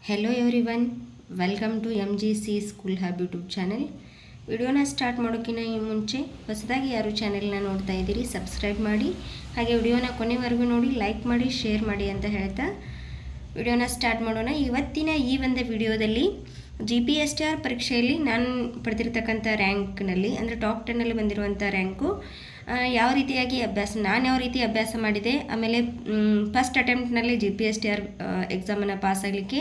Hello everyone, welcome to MGC school hub YouTube channel. ವಿಡಿಯೋನ start ಮಾಡೋಕ್ಕಿಂತ ಮುಂಚೆ ಹೊಸದಾಗಿ ಯಾರು ಚಾನೆಲ್ನ ನೋಡ್ತಾ ಇದ್ದೀರಿ ಸಬ್ಸ್ಕ್ರೈಬ್ ಮಾಡಿ, ಹಾಗೆ ವಿಡಿಯೋನ ಕೊನೆವರೆಗೂ ನೋಡಿ, ಲೈಕ್ ಮಾಡಿ, ಶೇರ್ ಮಾಡಿ ಅಂತ ಹೇಳ್ತಾ ವಿಡಿಯೋನ ಸ್ಟಾರ್ಟ್ ಮಾಡೋಣ. ಇವತ್ತಿನ ಈ ಒಂದು ವಿಡಿಯೋದಲ್ಲಿ GPSTR ಪರೀಕ್ಷೆಯಲ್ಲಿ ನಾನು ಪಡೆದಿರ್ತಕ್ಕಂಥ ರ್ಯಾಂಕ್ನಲ್ಲಿ ಅಂದರೆ ಟಾಪ್ 10ನಲ್ಲಿ ಬಂದಿರುವಂಥ ರ್ಯಾಂಕು ಯಾವ ರೀತಿಯಾಗಿ ನಾನು ಯಾವ ರೀತಿ ಅಭ್ಯಾಸ ಮಾಡಿದೆ, ಆಮೇಲೆ ಫಸ್ಟ್ ಅಟೆಂಪ್ಟ್ನಲ್ಲಿ GPSTR ಎಕ್ಸಾಮನ್ನು ಪಾಸ್ ಆಗಲಿಕ್ಕೆ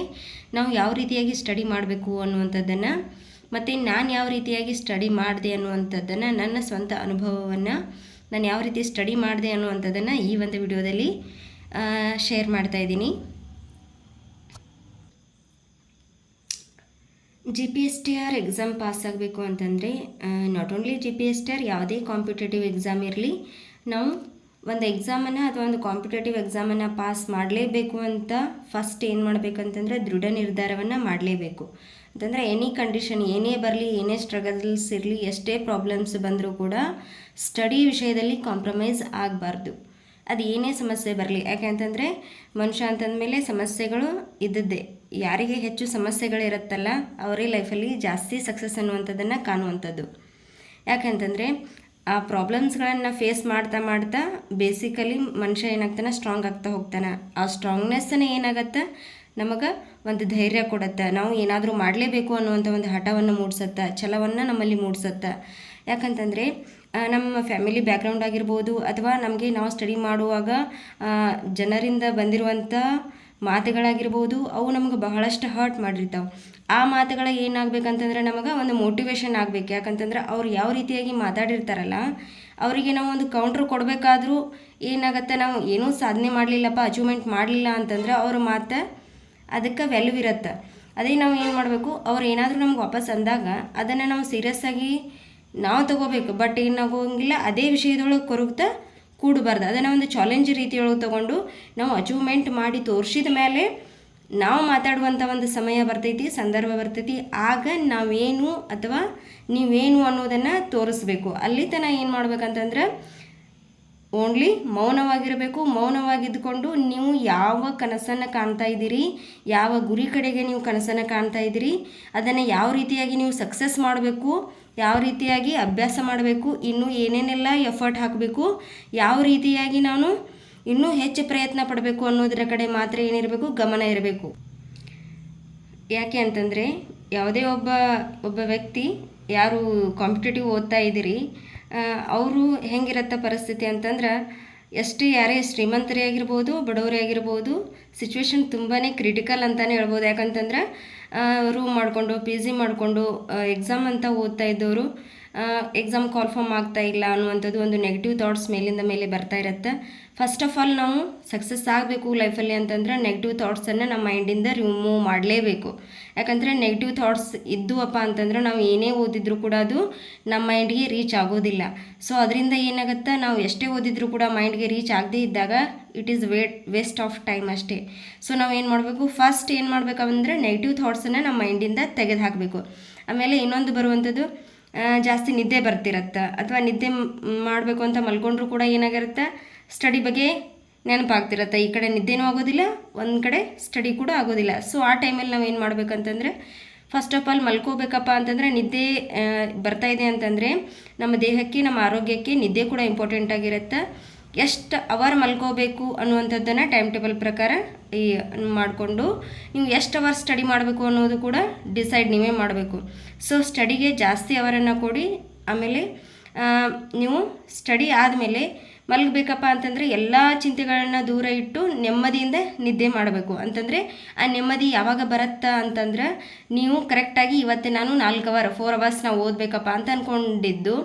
ನಾವು ಯಾವ ರೀತಿಯಾಗಿ ಸ್ಟಡಿ ಮಾಡಬೇಕು ಅನ್ನುವಂಥದ್ದನ್ನು, ಮತ್ತು ನಾನು ಯಾವ ರೀತಿಯಾಗಿ ಸ್ಟಡಿ ಮಾಡಿದೆ ಅನ್ನುವಂಥದ್ದನ್ನು, ನನ್ನ ಸ್ವಂತ ಅನುಭವವನ್ನು ನಾನು ಯಾವ ರೀತಿ ಸ್ಟಡಿ ಮಾಡಿದೆ ಅನ್ನುವಂಥದ್ದನ್ನು ಈ ಒಂದು ವಿಡಿಯೋದಲ್ಲಿ ಶೇರ್ ಮಾಡ್ತಾಯಿದ್ದೀನಿ. GPSTR ಎಕ್ಸಾಮ್ ಪಾಸ್ ಆಗಬೇಕು ಅಂತಂದರೆ ನಾಟ್ ಓನ್ಲಿ GPSTR, ಯಾವುದೇ ಕಾಂಪಿಟೇಟಿವ್ ಎಕ್ಸಾಮ್ ಇರಲಿ, ನಾವು ಒಂದು ಎಕ್ಸಾಮನ್ನು ಅಥವಾ ಒಂದು ಕಾಂಪಿಟೇಟಿವ್ ಎಕ್ಸಾಮನ್ನು ಪಾಸ್ ಮಾಡಲೇಬೇಕು ಅಂತ ಫಸ್ಟ್ ಏನು ಮಾಡಬೇಕಂತಂದರೆ ದೃಢ ನಿರ್ಧಾರವನ್ನು ಮಾಡಲೇಬೇಕು. ಅಂತಂದರೆ ಎನಿ ಕಂಡೀಷನ್ ಏನೇ ಬರಲಿ, ಏನೇ ಸ್ಟ್ರಗಲ್ಸ್ ಇರಲಿ, ಎಷ್ಟೇ ಪ್ರಾಬ್ಲಮ್ಸ್ ಬಂದರೂ ಕೂಡ ಸ್ಟಡಿ ವಿಷಯದಲ್ಲಿ ಕಾಂಪ್ರಮೈಸ್ ಆಗಬಾರ್ದು. ಅದು ಏನೇ ಸಮಸ್ಯೆ ಬರಲಿ, ಯಾಕೆಂತಂದರೆ ಮನುಷ್ಯ ಅಂತಂದಮೇಲೆ ಸಮಸ್ಯೆಗಳು ಇದ್ದದ್ದೇ. ಯಾರಿಗೆ ಹೆಚ್ಚು ಸಮಸ್ಯೆಗಳಿರುತ್ತಲ್ಲ ಅವರೇ ಲೈಫಲ್ಲಿ ಜಾಸ್ತಿ ಸಕ್ಸಸ್ ಅನ್ನುವಂಥದ್ದನ್ನು ಕಾಣುವಂಥದ್ದು. ಯಾಕೆಂತಂದರೆ ಆ ಪ್ರಾಬ್ಲಮ್ಸ್ಗಳನ್ನು ಫೇಸ್ ಮಾಡ್ತಾ ಮಾಡ್ತಾ ಬೇಸಿಕಲಿ ಮನುಷ್ಯ ಏನಾಗ್ತಾನೆ, ಸ್ಟ್ರಾಂಗ್ ಆಗ್ತಾ ಹೋಗ್ತಾನೆ. ಆ ಸ್ಟ್ರಾಂಗ್ನೆಸ್ಸನ್ನೇ ಏನಾಗತ್ತೆ, ನಮಗೆ ಒಂದು ಧೈರ್ಯ ಕೊಡುತ್ತೆ. ನಾವು ಏನಾದರೂ ಮಾಡಲೇಬೇಕು ಅನ್ನುವಂಥ ಒಂದು ಹಠವನ್ನು ಮೂಡಿಸುತ್ತೆ, ಛಲವನ್ನು ನಮ್ಮಲ್ಲಿ ಮೂಡಿಸುತ್ತೆ. ಯಾಕಂತಂದರೆ ನಮ್ಮ ಫ್ಯಾಮಿಲಿ ಬ್ಯಾಕ್ಗ್ರೌಂಡ್ ಆಗಿರ್ಬೋದು, ಅಥವಾ ನಮಗೆ ನಾವು ಸ್ಟಡಿ ಮಾಡುವಾಗ ಜನರಿಂದ ಬಂದಿರುವಂಥ ಮಾತುಗಳಾಗಿರ್ಬೋದು, ಅವು ನಮ್ಗೆ ಬಹಳಷ್ಟು ಹರ್ಟ್ ಮಾಡಿರ್ತಾವೆ. ಆ ಮಾತುಗಳ ಏನಾಗಬೇಕಂತಂದ್ರೆ ನಮಗೆ ಒಂದು ಮೋಟಿವೇಶನ್ ಆಗಬೇಕು. ಯಾಕಂತಂದ್ರೆ ಅವ್ರು ಯಾವ ರೀತಿಯಾಗಿ ಮಾತಾಡಿರ್ತಾರಲ್ಲ, ಅವರಿಗೆ ನಾವು ಒಂದು ಕೌಂಟ್ರ್ ಕೊಡಬೇಕಾದ್ರೂ ಏನಾಗುತ್ತೆ, ನಾವು ಏನೂ ಸಾಧನೆ ಮಾಡಲಿಲ್ಲಪ್ಪ, ಅಚೀವ್ಮೆಂಟ್ ಮಾಡಲಿಲ್ಲ ಅಂತಂದ್ರೆ ಅವ್ರ ಮಾತು ಅದಕ್ಕೆ ವ್ಯಾಲ್ಯೂ ಇರುತ್ತೆ. ಅದೇ ನಾವು ಏನು ಮಾಡಬೇಕು, ಅವ್ರು ಏನಾದರೂ ನಮ್ಗೆ ವಾಪಸ್ ಅಂದಾಗ ಅದನ್ನು ನಾವು ಸೀರಿಯಸ್ಸಾಗಿ ನಾವು ತೊಗೋಬೇಕು. ಬಟ್ ಏನಾಗೋಂಗಿಲ್ಲ, ಅದೇ ವಿಷಯದೊಳಗೆ ಕೊರಗ್ತಾ ಕೂಡಬಾರ್ದು. ಅದನ್ನು ಒಂದು ಚಾಲೆಂಜ್ ರೀತಿಯೊಳಗೆ ತೊಗೊಂಡು ನಾವು ಅಚೀವ್ಮೆಂಟ್ ಮಾಡಿ ತೋರಿಸಿದ ಮೇಲೆ ನಾವು ಮಾತಾಡುವಂಥ ಒಂದು ಸಮಯ ಬರ್ತೈತಿ, ಸಂದರ್ಭ ಬರ್ತೈತಿ. ಆಗ ನಾವೇನು ಅಥವಾ ನೀವೇನು ಅನ್ನೋದನ್ನು ತೋರಿಸ್ಬೇಕು. ಅಲ್ಲಿ ತನಕ ಏನು ಮಾಡ್ಬೇಕಂತಂದ್ರೆ ಓನ್ಲಿ ಮೌನವಾಗಿರಬೇಕು. ಮೌನವಾಗಿದ್ದುಕೊಂಡು ನೀವು ಯಾವ ಕನಸನ್ನು ಕಾಣ್ತಾ ಇದ್ದೀರಿ, ಯಾವ ಗುರಿ ಕಡೆಗೆ ನೀವು ಕನಸನ್ನು ಕಾಣ್ತಾ ಇದ್ದೀರಿ, ಅದನ್ನು ಯಾವ ರೀತಿಯಾಗಿ ನೀವು ಸಕ್ಸಸ್ ಮಾಡಬೇಕು, ಯಾವ ರೀತಿಯಾಗಿ ಅಭ್ಯಾಸ ಮಾಡಬೇಕು, ಇನ್ನೂ ಏನೇನೆಲ್ಲ ಎಫರ್ಟ್ ಹಾಕಬೇಕು, ಯಾವ ರೀತಿಯಾಗಿ ನಾನು ಇನ್ನೂ ಹೆಚ್ಚು ಪ್ರಯತ್ನ ಪಡಬೇಕು ಅನ್ನೋದರ ಕಡೆ ಮಾತ್ರ ಏನಿರಬೇಕು, ಗಮನ ಇರಬೇಕು. ಯಾಕೆ ಅಂತಂದರೆ ಯಾವುದೇ ಒಬ್ಬ ವ್ಯಕ್ತಿ ಯಾರು ಕಾಂಪಿಟೇಟಿವ್ ಓದ್ತಾ ಇದ್ದೀರಿ, ಅವರು ಹೆಂಗಿರತ್ತ ಪರಿಸ್ಥಿತಿ ಅಂತಂದ್ರೆ, ಎಷ್ಟೇ ಯಾರೇ ಶ್ರೀಮಂತರೇ ಆಗಿರ್ಬೋದು, ಬಡವರೇ ಆಗಿರ್ಬೋದು, ಸಿಚುವೇಶನ್ ತುಂಬಾ ಕ್ರಿಟಿಕಲ್ ಅಂತಲೇ ಹೇಳ್ಬೋದು. ಯಾಕಂತಂದ್ರೆ ರೂಮ್ ಮಾಡಿಕೊಂಡು PG ಮಾಡಿಕೊಂಡು ಎಕ್ಸಾಮ್ ಅಂತ ಓದ್ತಾ ಇದ್ದವರು ಎಕ್ಸಾಮ್ ಕಾಲ್ಫಾರ್ಮ್ ಆಗ್ತಾ ಇಲ್ಲ ಅನ್ನುವಂಥದ್ದು ಒಂದು ನೆಗೆಟಿವ್ ಥಾಟ್ಸ್ ಮೇಲಿಂದ ಮೇಲೆ ಬರ್ತಾ ಇರುತ್ತೆ. ಫಸ್ಟ್ ಆಫ್ ಆಲ್ ನಾವು ಸಕ್ಸಸ್ ಆಗಬೇಕು ಲೈಫಲ್ಲಿ ಅಂತಂದ್ರೆ ನೆಗೆಟಿವ್ ಥಾಟ್ಸನ್ನು ನಮ್ಮ ಮೈಂಡಿಂದ ರಿಮೂವ್ ಮಾಡಲೇಬೇಕು. ಯಾಕಂದರೆ ನೆಗೆಟಿವ್ ಥಾಟ್ಸ್ ಇದ್ದುವಪ್ಪ ಅಂತಂದ್ರೆ ನಾವು ಏನೇ ಓದಿದ್ರು ಕೂಡ ಅದು ನಮ್ಮ ಮೈಂಡ್ಗೆ ರೀಚ್ ಆಗೋದಿಲ್ಲ. ಸೊ ಅದರಿಂದ ಏನಾಗುತ್ತೆ, ನಾವು ಎಷ್ಟೇ ಓದಿದ್ರು ಕೂಡ ಮೈಂಡ್ಗೆ ರೀಚ್ ಆಗದೇ ಇದ್ದಾಗ it is waste of time ಅಷ್ಟೇ. ಸೊ ನಾವು ಏನು ಮಾಡಬೇಕು, ಫಸ್ಟ್ ಏನು ಮಾಡಬೇಕಂದ್ರೆ ನೆಗೆಟಿವ್ ಥಾಟ್ಸನ್ನು ನಮ್ಮ ಮೈಂಡಿಂದ ತೆಗೆದು ಹಾಕಬೇಕು. ಆಮೇಲೆ ಇನ್ನೊಂದು ಬರುವಂಥದ್ದು, ಜಾಸ್ತಿ ನಿದ್ದೆ ಬರ್ತಿರತ್ತೆ, ಅಥವಾ ನಿದ್ದೆ ಮಾಡಬೇಕು ಅಂತ ಮಲ್ಕೊಂಡ್ರೂ ಕೂಡ ಏನಾಗಿರುತ್ತೆ, ಸ್ಟಡಿ ಬಗ್ಗೆ ನೆನಪಾಗ್ತಿರತ್ತೆ. ಈ ಕಡೆ ನಿದ್ದೆನೂ ಆಗೋದಿಲ್ಲ, ಒಂದು ಕಡೆ ಸ್ಟಡಿ ಕೂಡ ಆಗೋದಿಲ್ಲ. ಸೊ ಆ ಟೈಮಲ್ಲಿ ನಾವು ಏನು ಮಾಡಬೇಕಂತಂದರೆ, ಫಸ್ಟ್ ಆಫ್ ಆಲ್ ಮಲ್ಕೋಬೇಕಪ್ಪ ಅಂತಂದರೆ ನಿದ್ದೆ ಬರ್ತಾಯಿದೆ ಅಂತಂದರೆ ನಮ್ಮ ದೇಹಕ್ಕೆ, ನಮ್ಮ ಆರೋಗ್ಯಕ್ಕೆ ನಿದ್ದೆ ಕೂಡ ಇಂಪಾರ್ಟೆಂಟ್ ಆಗಿರುತ್ತೆ. ಎಷ್ಟು ಅವರ್ ಮಲ್ಕೋಬೇಕು ಅನ್ನುವಂಥದ್ದನ್ನು ಟೈಮ್ ಟೇಬಲ್ ಪ್ರಕಾರ ಮಾಡಿಕೊಂಡು ನೀವು ಎಷ್ಟು ಅವರ್ ಸ್ಟಡಿ ಮಾಡಬೇಕು ಅನ್ನೋದು ಕೂಡ ಡಿಸೈಡ್ ನೀವೇ ಮಾಡಬೇಕು. ಸೊ ಸ್ಟಡಿಗೆ ಜಾಸ್ತಿ ಅವರನ್ನು ಕೊಡಿ. ಆಮೇಲೆ ನೀವು ಸ್ಟಡಿ ಆದಮೇಲೆ ಮಲಗಬೇಕಪ್ಪ ಅಂತಂದರೆ ಎಲ್ಲ ಚಿಂತೆಗಳನ್ನು ದೂರ ಇಟ್ಟು ನೆಮ್ಮದಿಯಿಂದ ನಿದ್ದೆ ಮಾಡಬೇಕು. ಅಂತಂದರೆ ಆ ನೆಮ್ಮದಿ ಯಾವಾಗ ಬರುತ್ತಾ ಅಂತಂದ್ರೆ, ನೀವು ಕರೆಕ್ಟಾಗಿ ಇವತ್ತು ನಾನು 4 ಅವರ್ಸ್ ನಾವು ಓದಬೇಕಪ್ಪ ಅಂತ ಅಂದ್ಕೊಂಡಿದ್ದು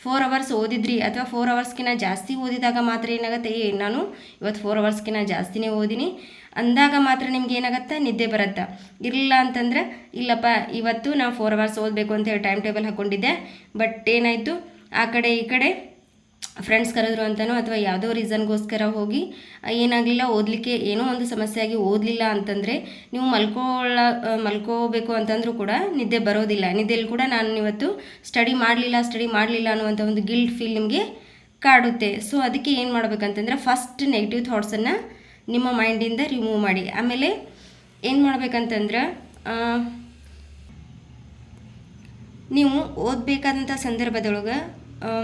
4 ಅವರ್ಸ್ ಓದಿದ್ರಿ, ಅಥವಾ 4 ಅವರ್ಸ್ಗಿಂತ ಜಾಸ್ತಿ ಓದಿದಾಗ ಮಾತ್ರ ಏನಾಗುತ್ತೆ, ನಾನು ಇವತ್ತು 4 ಅವರ್ಸ್ಗಿಂತ ಜಾಸ್ತಿನೇ ಓದಿನಿ ಅಂದಾಗ ಮಾತ್ರ ನಿಮ್ಗೆ ಏನಾಗುತ್ತೆ, ನಿದ್ದೆ ಬರುತ್ತೆ. ಇರಲಿಲ್ಲ ಅಂತಂದರೆ ಇಲ್ಲಪ್ಪ ಇವತ್ತು ನಾವು 4 ಅವರ್ಸ್ ಓದಬೇಕು ಅಂತೇಳಿ ಟೈಮ್ ಟೇಬಲ್ ಹಾಕ್ಕೊಂಡಿದ್ದೆ, ಬಟ್ ಏನಾಯಿತು, ಆ ಕಡೆ ಈ ಕಡೆ ಫ್ರೆಂಡ್ಸ್ ಕರೆದ್ರು ಅಂತನೋ ಅಥವಾ ಯಾವುದೋ ರೀಸನ್ಗೋಸ್ಕರ ಹೋಗಿ ಏನಾಗಲಿಲ್ಲ, ಓದಲಿಕ್ಕೆ ಏನೋ ಒಂದು ಸಮಸ್ಯೆಯಾಗಿ ಓದಲಿಲ್ಲ ಅಂತಂದರೆ ನೀವು ಮಲ್ಕೋಬೇಕು ಅಂತಂದರೂ ಕೂಡ ನಿದ್ದೆ ಬರೋದಿಲ್ಲ. ನಿದ್ದೆಯಲ್ಲಿ ಕೂಡ ನಾನು ಇವತ್ತು ಸ್ಟಡಿ ಮಾಡಲಿಲ್ಲ ಅನ್ನುವಂಥ ಒಂದು ಗಿಲ್ಟ್ ಫೀಲ್ ನಿಮಗೆ ಕಾಡುತ್ತೆ. ಸೊ ಅದಕ್ಕೆ ಏನು ಮಾಡಬೇಕಂತಂದರೆ ಫಸ್ಟ್ ನೆಗೆಟಿವ್ ಥಾಟ್ಸನ್ನು ನಿಮ್ಮ ಮೈಂಡಿಂದ ರಿಮೂವ್ ಮಾಡಿ. ಆಮೇಲೆ ಏನು ಮಾಡ್ಬೇಕಂತಂದ್ರೆ ನೀವು ಓದಬೇಕಾದಂಥ ಸಂದರ್ಭದೊಳಗೆ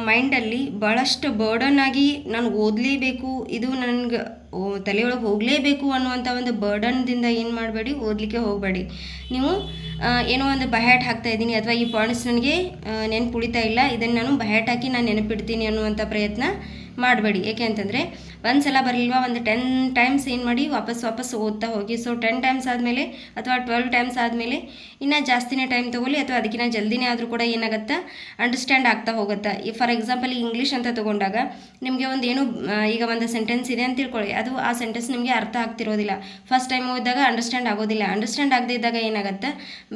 ಮೈಂಡಲ್ಲಿ ಭಾಳಷ್ಟು ಬರ್ಡನ್ ಆಗಿ ನಾನು ಓದಲೇಬೇಕು, ಇದು ನನಗೆ ತಲೆಯೊಳಗೆ ಹೋಗಲೇಬೇಕು ಅನ್ನುವಂಥ ಒಂದು ಬರ್ಡನ್ದಿಂದ ಏನು ಮಾಡಬೇಡಿ, ಓದಲಿಕ್ಕೆ ಹೋಗಬೇಡಿ. ನೀವು ಏನೋ ಒಂದು ಬಹ್ಯಾಟ್ ಹಾಕ್ತಾ ಇದ್ದೀನಿ ಅಥವಾ ಈ ಪಾಯಿಂಟ್ಸ್ ನನಗೆ ನೆನಪು ಉಳಿತಾ ಇಲ್ಲ, ಇದನ್ನು ನಾನು ಬಹ್ಯಾಟ್ ಹಾಕಿ ನಾನು ನೆನಪಿಡ್ತೀನಿ ಅನ್ನುವಂಥ ಪ್ರಯತ್ನ ಮಾಡಬೇಡಿ. ಏಕೆ ಅಂತಂದರೆ ಒಂದು ಸಲ ಬರಲಿಲ್ವಾ, ಒಂದು 10 ಟೈಮ್ಸ್ ಏನು ಮಾಡಿ ವಾಪಸ್ ಓದ್ತಾ ಹೋಗಿ. ಸೊ 10 ಟೈಮ್ಸ್ ಆದಮೇಲೆ ಅಥವಾ 12 ಟೈಮ್ಸ್ ಆದಮೇಲೆ ಇನ್ನೂ ಜಾಸ್ತಿನೇ ಟೈಮ್ ತೊಗೊಳ್ಳಿ, ಅಥವಾ ಅದಕ್ಕಿಂತ ಜಲ್ದಿನೇ ಆದರೂ ಕೂಡ ಏನಾಗುತ್ತೆ, ಅಂಡರ್ಸ್ಟ್ಯಾಂಡ್ ಆಗ್ತಾ ಹೋಗುತ್ತೆ. ಈ ಫಾರ್ ಎಕ್ಸಾಂಪಲ್ ಇಂಗ್ಲೀಷ್ ಅಂತ ತೊಗೊಂಡಾಗ ನಿಮಗೆ ಒಂದು ಏನು ಈಗ ಒಂದು ಸೆಂಟೆನ್ಸ್ ಇದೆ ಅಂತ ತಿಳ್ಕೊಳ್ಳಿ, ಅದು ಆ ಸೆಂಟೆನ್ಸ್ ನಿಮಗೆ ಅರ್ಥ ಆಗ್ತಿರೋದಿಲ್ಲ, ಫಸ್ಟ್ ಟೈಮ್ ಓದಿದಾಗ ಅಂಡರ್ಸ್ಟ್ಯಾಂಡ್ ಆಗೋದಿಲ್ಲ. ಅಂಡರ್ಸ್ಟ್ಯಾಂಡ್ ಆಗದೇ ಇದ್ದಾಗ ಏನಾಗುತ್ತೆ,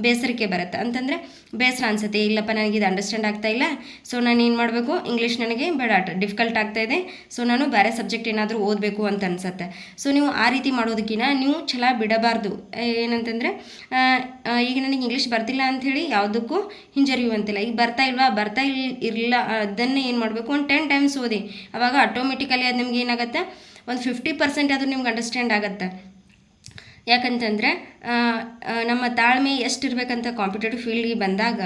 ಬೇಸರಿಕೆ ಬರುತ್ತೆ. ಅಂತಂದರೆ ಬೇಸರ ಅನಿಸುತ್ತೆ, ಇಲ್ಲಪ್ಪ ನನಗೆ ಇದು ಅಂಡರ್ಸ್ಟ್ಯಾಂಡ್ ಆಗ್ತಾ ಇಲ್ಲ, ಸೊ ನಾನು ಏನು ಮಾಡಬೇಕು, ಇಂಗ್ಲೀಷ್ ನನಗೆ ಬೇಡ, ಡಿಫಿಕಲ್ಟ್ ಆಗ್ತಾ ಇದೆ, ಸೊ ನಾನು ಬೇರೆ ಸಬ್ಜೆಕ್ಟ್ ಏನಾದರೂ ಓದಬೇಕು ಅಂತ ಅನಿಸುತ್ತೆ. ಸೊ ನೀವು ಆ ರೀತಿ ಮಾಡೋದಕ್ಕಿಂತ ನೀವು ಛಲ ಬಿಡಬಾರ್ದು. ಏನಂತಂದರೆ ಈಗ ನನಗೆ ಇಂಗ್ಲೀಷ್ ಬರ್ತಿಲ್ಲ ಅಂಥೇಳಿ ಯಾವುದಕ್ಕೂ ಹಿಂಜರಿಯುವಂತಿಲ್ಲ. ಈಗ ಬರ್ತಾ ಇರಲಿಲ್ಲ ಅದನ್ನೇ ಏನು ಮಾಡಬೇಕು, ಒಂದು 10 ಟೈಮ್ಸ್ ಓದಿ. ಆವಾಗ ಆಟೋಮೆಟಿಕಲಿ ಅದು ನಿಮ್ಗೆ ಏನಾಗುತ್ತೆ, ಒಂದು 50% ಅದು ನಿಮ್ಗೆ ಅಂಡರ್ಸ್ಟ್ಯಾಂಡ್ ಆಗುತ್ತೆ. ಯಾಕಂತಂದರೆ ನಮ್ಮ ತಾಳ್ಮೆ ಎಷ್ಟಿರಬೇಕಂತ ಕಾಂಪಿಟೇಟಿವ್ ಫೀಲ್ಡ್ಗೆ ಬಂದಾಗ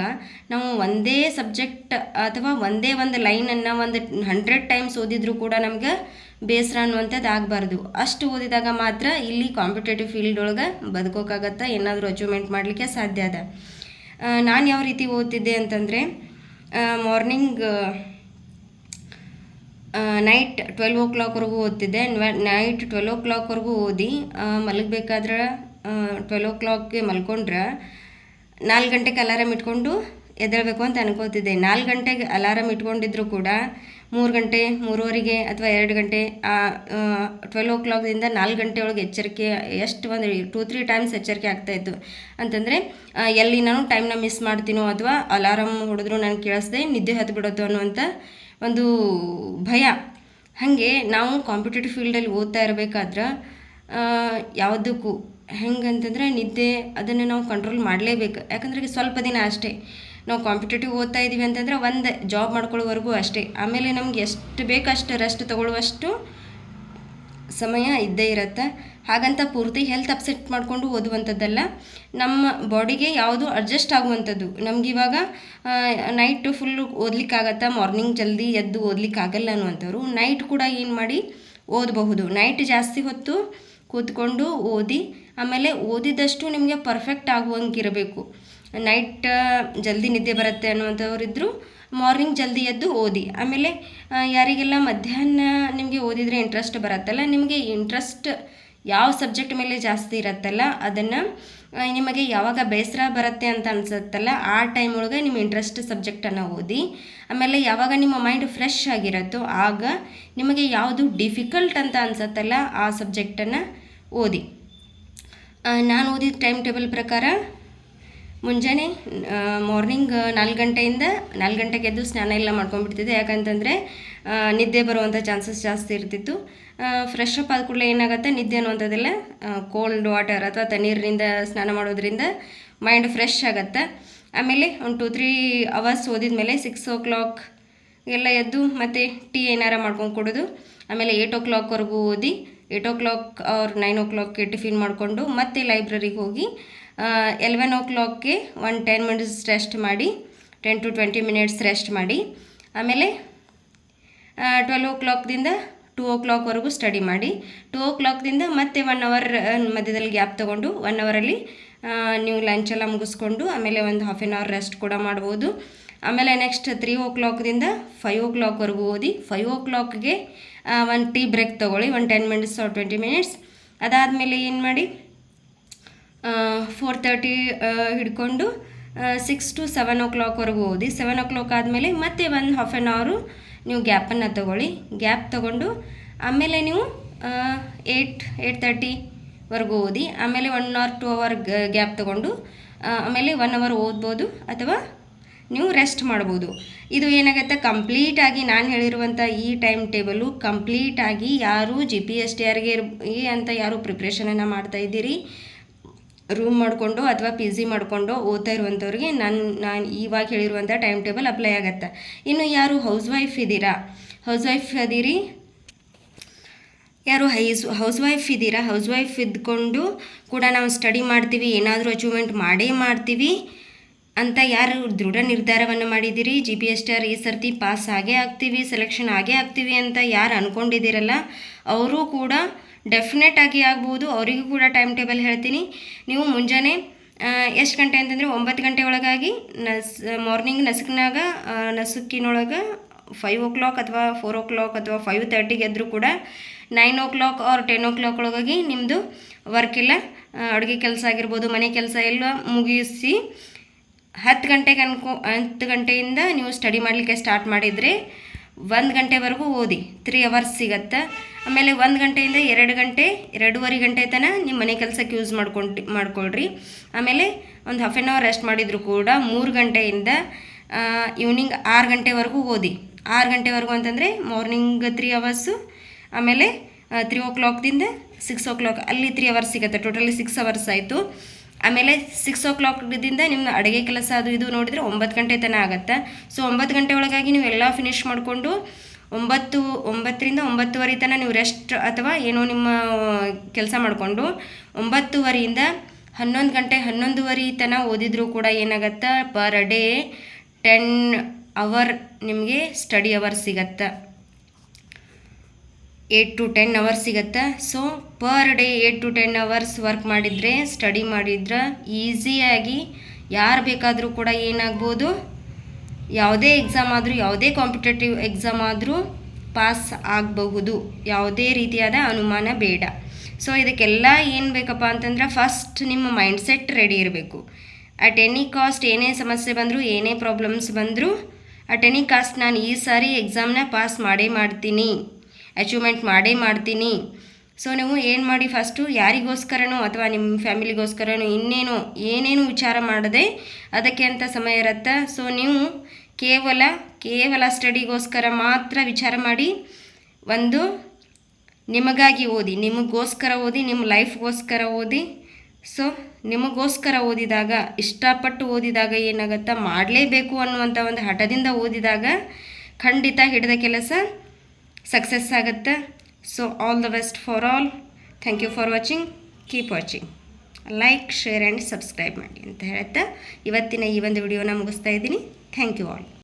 ನಾವು ಒಂದೇ ಸಬ್ಜೆಕ್ಟ್ ಅಥವಾ ಒಂದೇ ಒಂದು ಲೈನನ್ನು ಒಂದು 100 ಟೈಮ್ಸ್ ಓದಿದರೂ ಕೂಡ ನಮ್ಗೆ ಬೇಸರ ಅನ್ನುವಂಥದ್ದು ಆಗಬಾರ್ದು. ಅಷ್ಟು ಓದಿದಾಗ ಮಾತ್ರ ಇಲ್ಲಿ ಕಾಂಪಿಟೇಟಿವ್ ಫೀಲ್ಡ್ ಒಳಗೆ ಬದುಕೋಕ್ಕಾಗತ್ತೆ, ಏನಾದರೂ ಅಚೀವ್ಮೆಂಟ್ ಮಾಡಲಿಕ್ಕೆ ಸಾಧ್ಯ ಅದ. ನಾನು ಯಾವ ರೀತಿ ಓದ್ತಿದ್ದೆ ಅಂತಂದರೆ ಮಾರ್ನಿಂಗ್ ನೈಟ್ 12 o'clockವರೆಗೂ ಓದ್ತಿದ್ದೆ. ನೈಟ್ 12 o'clockವರೆಗೂ ಓದಿ ಮಲಗಬೇಕಾದ್ರೆ 12 o'clockಗೆ ಮಲ್ಕೊಂಡ್ರೆ 4 ಗಂಟೆಗೆ ಅಲಾರಾಮ್ ಇಟ್ಕೊಂಡು ಎದ್ದೇಳಬೇಕು ಅಂತ ಅನ್ಕೋತಿದ್ದೆ. 4 ಗಂಟೆಗೆ ಅಲಾರಾಮ್ ಇಟ್ಕೊಂಡಿದ್ರು ಕೂಡ 3 ಗಂಟೆ 3:30 ಅಥವಾ 2 ಗಂಟೆ 12 o'clockದಿಂದ 4 ಗಂಟೆ ಒಳಗೆ ಎಚ್ಚರಿಕೆ ಎಷ್ಟು ಒಂದು 2-3 ಟೈಮ್ಸ್ ಎಚ್ಚರಿಕೆ ಆಗ್ತಾಯಿತ್ತು. ಅಂತಂದರೆ ಎಲ್ಲಿ ನಾನು ಟೈಮ್ನ ಮಿಸ್ ಮಾಡ್ತೀನೋ ಅಥವಾ ಅಲಾರಾಮ್ ಹೊಡೆದ್ರು ನನಗೆ ಕೇಳಿಸ್ದೆ ನಿದ್ದೆ ಹತ್ತು ಬಿಡುತ್ತೋ ಅನ್ನುವಂಥ ಒಂದು ಭಯ. ಹಾಗೆ ನಾವು ಕಾಂಪಿಟೇಟಿವ್ ಫೀಲ್ಡಲ್ಲಿ ಓದ್ತಾ ಇರಬೇಕಾದ್ರೆ ಯಾವುದಕ್ಕೂ ಹೆಂಗಂತಂದರೆ ನಿದ್ದೆ ಅದನ್ನು ನಾವು ಕಂಟ್ರೋಲ್ ಮಾಡಲೇಬೇಕು. ಯಾಕಂದರೆ ಸ್ವಲ್ಪ ದಿನ ಅಷ್ಟೇ ನಾವು ಕಾಂಪಿಟೇಟಿವ್ ಓದ್ತಾ ಇದ್ದೀವಿ ಅಂತಂದರೆ ಒಂದು ಜಾಬ್ ಮಾಡ್ಕೊಳ್ಳೋವರೆಗೂ ಅಷ್ಟೇ. ಆಮೇಲೆ ನಮ್ಗೆ ಎಷ್ಟು ಬೇಕು ಅಷ್ಟು ರೆಸ್ಟ್ ತೊಗೊಳ್ಳುವಷ್ಟು ಸಮಯ ಇದ್ದೇ ಇರುತ್ತೆ. ಹಾಗಂತ ಪೂರ್ತಿ ಹೆಲ್ತ್ ಅಪ್ಸೆಟ್ ಮಾಡಿಕೊಂಡು ಓದುವಂಥದ್ದಲ್ಲ, ನಮ್ಮ ಬಾಡಿಗೆ ಯಾವುದು ಅಡ್ಜಸ್ಟ್ ಆಗುವಂಥದ್ದು. ನಮಗಿವಾಗ ನೈಟು ಫುಲ್ಲು ಓದಲಿಕ್ಕಾಗತ್ತಾ, ಮಾರ್ನಿಂಗ್ ಜಲ್ದಿ ಎದ್ದು ಓದಲಿಕ್ಕಾಗಲ್ಲ ಅನ್ನುವಂಥವ್ರು ನೈಟ್ ಕೂಡ ಏನು ಮಾಡಿ ಓದಬಹುದು. ನೈಟ್ ಜಾಸ್ತಿ ಹೊತ್ತು ಕೂತ್ಕೊಂಡು ಓದಿ, ಆಮೇಲೆ ಓದಿದಷ್ಟು ನಿಮಗೆ ಪರ್ಫೆಕ್ಟ್ ಆಗುವಂಗಿರಬೇಕು. ನೈಟ್ ಜಲ್ದಿ ನಿದ್ದೆ ಬರುತ್ತೆ ಅನ್ನುವಂಥವ್ರಿದ್ದರು ಮಾರ್ನಿಂಗ್ ಜಲ್ದಿ ಎದ್ದು ಓದಿ. ಆಮೇಲೆ ಯಾರಿಗೆಲ್ಲ ಮಧ್ಯಾಹ್ನ ನಿಮಗೆ ಓದಿದರೆ ಇಂಟ್ರೆಸ್ಟ್ ಬರುತ್ತಲ್ಲ, ನಿಮಗೆ ಇಂಟ್ರೆಸ್ಟ್ ಯಾವ ಸಬ್ಜೆಕ್ಟ್ ಮೇಲೆ ಜಾಸ್ತಿ ಇರುತ್ತಲ್ಲ ಅದನ್ನು ನಿಮಗೆ ಯಾವಾಗ ಬೇಸರ ಬರುತ್ತೆ ಅಂತ ಅನಿಸುತ್ತಲ್ಲ ಆ ಟೈಮ್ ಒಳಗೆ ನಿಮ್ಮ ಇಂಟ್ರೆಸ್ಟ್ ಸಬ್ಜೆಕ್ಟನ್ನು ಓದಿ. ಆಮೇಲೆ ಯಾವಾಗ ನಿಮ್ಮ ಮೈಂಡ್ ಫ್ರೆಶ್ ಆಗಿರುತ್ತೋ ಆಗ ನಿಮಗೆ ಯಾವುದು ಡಿಫಿಕಲ್ಟ್ ಅಂತ ಅನಿಸುತ್ತಲ್ಲ ಆ ಸಬ್ಜೆಕ್ಟನ್ನು ಓದಿ. ನಾನು ಓದಿದ ಟೈಮ್ ಟೇಬಲ್ ಪ್ರಕಾರ ಮುಂಜಾನೆ ಮಾರ್ನಿಂಗ್ 4 ಗಂಟೆಯಿಂದ 4 ಗಂಟೆಗೆ ಎದ್ದು ಸ್ನಾನ ಎಲ್ಲ ಮಾಡ್ಕೊಂಡ್ಬಿಡ್ತಿದ್ದೆ. ಯಾಕಂತಂದರೆ ನಿದ್ದೆ ಬರುವಂಥ ಚಾನ್ಸಸ್ ಜಾಸ್ತಿ ಇರ್ತಿತ್ತು. ಫ್ರೆಶ್ ಅಪ್ ಆದ ಕೂಡಲೇ ಏನಾಗುತ್ತೆ, ನಿದ್ದೆ ಅನ್ನುವಂಥದ್ದೆಲ್ಲ ಕೋಲ್ಡ್ ವಾಟರ್ ಅಥವಾ ತಣ್ಣೀರಿನಿಂದ ಸ್ನಾನ ಮಾಡೋದ್ರಿಂದ ಮೈಂಡ್ ಫ್ರೆಶ್ ಆಗುತ್ತೆ. ಆಮೇಲೆ ಒಂದು 2-3 ಅವರ್ಸ್ ಓದಿದ ಮೇಲೆ 6 o'clock ಎಲ್ಲ ಎದ್ದು ಮತ್ತು ಟೀ ಏನಾರ ಮಾಡ್ಕೊಂಡು ಕೊಡೋದು. ಆಮೇಲೆ 8 o'clockವರೆಗೂ ಓದಿ 8 o'clock ಆರ್ 9 o'clockಗೆ ಟಿಫಿನ್ ಮಾಡಿಕೊಂಡು ಮತ್ತೆ ಲೈಬ್ರರಿಗೆ ಹೋಗಿ 11 o'clockಗೆ ಒಂದು 10 minutes ರೆಸ್ಟ್ ಮಾಡಿ 10 to 20 minutes ರೆಸ್ಟ್ ಮಾಡಿ ಆಮೇಲೆ 12 o'clockದಿಂದ 2 o'clockವರೆಗೂ ಸ್ಟಡಿ ಮಾಡಿ 2 o'clockದಿಂದ ಮತ್ತೆ 1 hour ಮಧ್ಯದಲ್ಲಿ ಗ್ಯಾಪ್ ತೊಗೊಂಡು 1 ಅವರಲ್ಲಿ ನೀವು ಲಂಚೆಲ್ಲ ಮುಗಿಸ್ಕೊಂಡು ಆಮೇಲೆ ಒಂದು ಹಾಫ್ ಆನ್ ಅವರ್ ರೆಸ್ಟ್ ಕೂಡ ಮಾಡ್ಬೋದು. ಆಮೇಲೆ ನೆಕ್ಸ್ಟ್ 3 o'clockದಿಂದ 5 o'clockವರೆಗೂ ಓದಿ 5 o'clockಗೆ ಒಂದು ಟೀ ಬ್ರೇಕ್ ತೊಗೊಳ್ಳಿ, ಒಂದು 10 minutes or 20 minutes. ಅದಾದಮೇಲೆ ಏನು ಮಾಡಿ 4:30 ಹಿಡ್ಕೊಂಡು 6 to 7 o'clockವರೆಗೂ ಓದಿ. 7 o'clock ಆದಮೇಲೆ ಮತ್ತೆ ಒಂದು ಹಾಫ್ ಆನ್ ಅವರು ನೀವು ಗ್ಯಾಪನ್ನು ತೊಗೊಳ್ಳಿ. ಗ್ಯಾಪ್ ತೊಗೊಂಡು ಆಮೇಲೆ ನೀವು 8:30ವರೆಗೂ ಓದಿ. ಆಮೇಲೆ 1 or 2 hour ಗ್ಯಾಪ್ ತೊಗೊಂಡು ಆಮೇಲೆ 1 hour ಓದ್ಬೋದು ಅಥವಾ ನೀವು ರೆಸ್ಟ್ ಮಾಡ್ಬೋದು. ಇದು ಏನಾಗುತ್ತೆ, ಕಂಪ್ಲೀಟಾಗಿ ನಾನು ಹೇಳಿರುವಂಥ ಈ ಟೈಮ್ ಟೇಬಲು ಕಂಪ್ಲೀಟಾಗಿ ಯಾರು GPSTRಗೆ ಅಂತ ಯಾರು ಪ್ರಿಪ್ರೇಷನನ್ನು ಮಾಡ್ತಾಯಿದ್ದೀರಿ ರೂಮ್ ಮಾಡಿಕೊಂಡು ಅಥವಾ PG ಮಾಡಿಕೊಂಡು ಓದ್ತಾ ಇರುವಂಥವ್ರಿಗೆ ನಾನು ಇವಾಗ ಹೇಳಿರುವಂಥ ಟೈಮ್ ಟೇಬಲ್ ಅಪ್ಲೈ ಆಗುತ್ತೆ. ಇನ್ನು ಯಾರು ಹೌಸ್ ವೈಫ್ ಇದ್ದೀರಿ ಯಾರು ಹೌಸ್ ವೈಫ್ ಇದ್ದೀರಾ, ಹೌಸ್ ವೈಫ್ ಇದ್ಕೊಂಡು ಕೂಡ ನಾವು ಸ್ಟಡಿ ಮಾಡ್ತೀವಿ, ಏನಾದರೂ ಅಚೀವ್ಮೆಂಟ್ ಮಾಡೇ ಮಾಡ್ತೀವಿ ಅಂತ ಯಾರು ದೃಢ ನಿರ್ಧಾರವನ್ನು ಮಾಡಿದ್ದೀರಿ, GPSTR ಈ ಸರ್ತಿ ಪಾಸ್ ಆಗೇ ಆಗ್ತೀವಿ, ಸೆಲೆಕ್ಷನ್ ಆಗೇ ಆಗ್ತೀವಿ ಅಂತ ಯಾರು ಅಂದ್ಕೊಂಡಿದ್ದೀರಲ್ಲ ಅವರು ಕೂಡ ಡೆಫಿನೆಟ್ ಆಗಿ ಆಗ್ಬೋದು. ಅವರಿಗೂ ಕೂಡ ಟೈಮ್ ಟೇಬಲ್ ಹೇಳ್ತೀನಿ. ನೀವು ಮುಂಜಾನೆ ಎಷ್ಟು ಗಂಟೆ ಅಂತಂದರೆ 9 ಗಂಟೆ ಒಳಗಾಗಿ ಮಾರ್ನಿಂಗ್ ನಸುಕಿನೊಳಗೆ 5 o'clock ಅಥವಾ 4 o'clock ಅಥವಾ 5:30 ಎದ್ದರೂ ಕೂಡ 9 o'clock ಆರ್ 10 o'clock ಒಳಗಾಗಿ ನಿಮ್ಮದು ವರ್ಕ್ ಎಲ್ಲ ಅಡುಗೆ ಕೆಲಸ ಆಗಿರ್ಬೋದು, ಮನೆ ಕೆಲಸ ಎಲ್ಲ ಮುಗಿಸಿ 10 ಗಂಟೆಯಿಂದ ನೀವು ಸ್ಟಡಿ ಮಾಡಲಿಕ್ಕೆ ಸ್ಟಾರ್ಟ್ ಮಾಡಿದರೆ 1 ಗಂಟೆವರೆಗೂ ಓದಿ, 3 hours ಸಿಗತ್ತೆ. ಆಮೇಲೆ 1 ಗಂಟೆಯಿಂದ 2 ಗಂಟೆ 2.5 ಗಂಟೆ ತನಕ ನಿಮ್ಮ ಮನೆ ಕೆಲಸಕ್ಕೆ ಯೂಸ್ ಮಾಡ್ಕೊಳ್ರಿ. ಆಮೇಲೆ ಒಂದು ಹಾಫ್ ಆನ್ ಅವರ್ ರೆಸ್ಟ್ ಮಾಡಿದರೂ ಕೂಡ 3 ಗಂಟೆಯಿಂದ ಈವ್ನಿಂಗ್ 6 ಗಂಟೆವರೆಗೂ ಓದಿ. 6 ಗಂಟೆವರೆಗೂ ಅಂತಂದರೆ ಮಾರ್ನಿಂಗ್ 3 hours, ಆಮೇಲೆ 3 o'clockದಿಂದ 6 o'clock ಅಲ್ಲಿ 3 hours ಸಿಗುತ್ತೆ, ಟೋಟಲಿ 6 hours ಆಯಿತು. ಆಮೇಲೆ 6 o'clockದಿಂದ ನಿಮ್ಮ ಅಡುಗೆ ಕೆಲಸ ಅದು ಇದು ನೋಡಿದರೆ 9 ಗಂಟೆ ತನಕ ಆಗುತ್ತೆ. ಸೊ 9 ಗಂಟೆ ಒಳಗಾಗಿ ನೀವು ಎಲ್ಲ ಫಿನಿಷ್ ಮಾಡಿಕೊಂಡು 9ರಿಂದ 9:30 ತನಕ ನೀವು ರೆಸ್ಟ್ ಅಥವಾ ಏನೋ ನಿಮ್ಮ ಕೆಲಸ ಮಾಡಿಕೊಂಡು 9:30ಯಿಂದ 11 ಗಂಟೆ 11:30 ತನಕ ಓದಿದರೂ ಕೂಡ ಏನಾಗುತ್ತೆ, ಪರ್ ಡೇ 10 hour ನಿಮಗೆ ಸ್ಟಡಿ ಅವರ್ ಸಿಗತ್ತೆ, 8 to 10 hours ಸಿಗುತ್ತೆ. So per day 8 to 10 hours work ಮಾಡಿದರೆ, ಸ್ಟಡಿ ಮಾಡಿದ್ರೆ ಈಸಿಯಾಗಿ ಯಾರು ಬೇಕಾದರೂ ಕೂಡ ಏನಾಗ್ಬೋದು, ಯಾವುದೇ ಎಕ್ಸಾಮ್ ಆದರೂ, ಯಾವುದೇ ಕಾಂಪಿಟೇಟಿವ್ ಎಕ್ಸಾಮ್ ಆದರೂ ಪಾಸ್ ಆಗಬಹುದು, ಯಾವುದೇ ರೀತಿಯಾದ ಅನುಮಾನ ಬೇಡ. ಸೊ ಇದಕ್ಕೆಲ್ಲ ಏನು ಬೇಕಪ್ಪ ಅಂತಂದ್ರೆ ಫಸ್ಟ್ ನಿಮ್ಮ ಮೈಂಡ್ಸೆಟ್ ರೆಡಿ ಇರಬೇಕು. ಅಟ್ ಎನಿ ಕಾಸ್ಟ್ ಏನೇ ಸಮಸ್ಯೆ ಬಂದರೂ, ಏನೇ ಪ್ರಾಬ್ಲಮ್ಸ್ ಬಂದರೂ ಅಟ್ ಎನಿ ಕಾಸ್ಟ್ ನಾನು ಈ ಸಾರಿ ಎಕ್ಸಾಮ್ನ ಪಾಸ್ ಮಾಡೇ ಮಾಡ್ತೀನಿ, ಅಚೀವ್ಮೆಂಟ್ ಮಾಡೇ ಮಾಡ್ತೀನಿ. ಸೊ ನೀವು ಏನು ಮಾಡಿ, ಫಸ್ಟು ಯಾರಿಗೋಸ್ಕರನೋ ಅಥವಾ ನಿಮ್ಮ ಫ್ಯಾಮಿಲಿಗೋಸ್ಕರನೋ ಏನೇನು ವಿಚಾರ ಮಾಡದೆ ಅದಕ್ಕೆ ಅಂತ ಸಮಯ ಇರುತ್ತೆ. ಸೊ ನೀವು ಕೇವಲ ಸ್ಟಡಿಗೋಸ್ಕರ ಮಾತ್ರ ವಿಚಾರ ಮಾಡಿ, ಒಂದು ನಿಮಗಾಗಿ ಓದಿ, ನಿಮಗೋಸ್ಕರ ಓದಿ, ನಿಮ್ಮ ಲೈಫ್ಗೋಸ್ಕರ ಓದಿ. ಸೊ ನಿಮಗೋಸ್ಕರ ಓದಿದಾಗ, ಇಷ್ಟಪಟ್ಟು ಓದಿದಾಗ ಏನಾಗುತ್ತೆ, ಮಾಡಲೇಬೇಕು ಅನ್ನುವಂಥ ಒಂದು ಹಠದಿಂದ ಓದಿದಾಗ ಖಂಡಿತ ಹಿಡಿದ ಕೆಲಸ ಸಕ್ಸಸ್ ಆಗುತ್ತೆ. So all the best for all. Thank you for watching. Keep watching. Like, share and subscribe ಮಾಡಿ ಅಂತ ಹೇಳ್ತಾ ಇವತ್ತಿನ ಈ ಒಂದು ವಿಡಿಯೋನ ಮುಗಿಸ್ತಾ ಇದ್ದೀನಿ. Thank you all.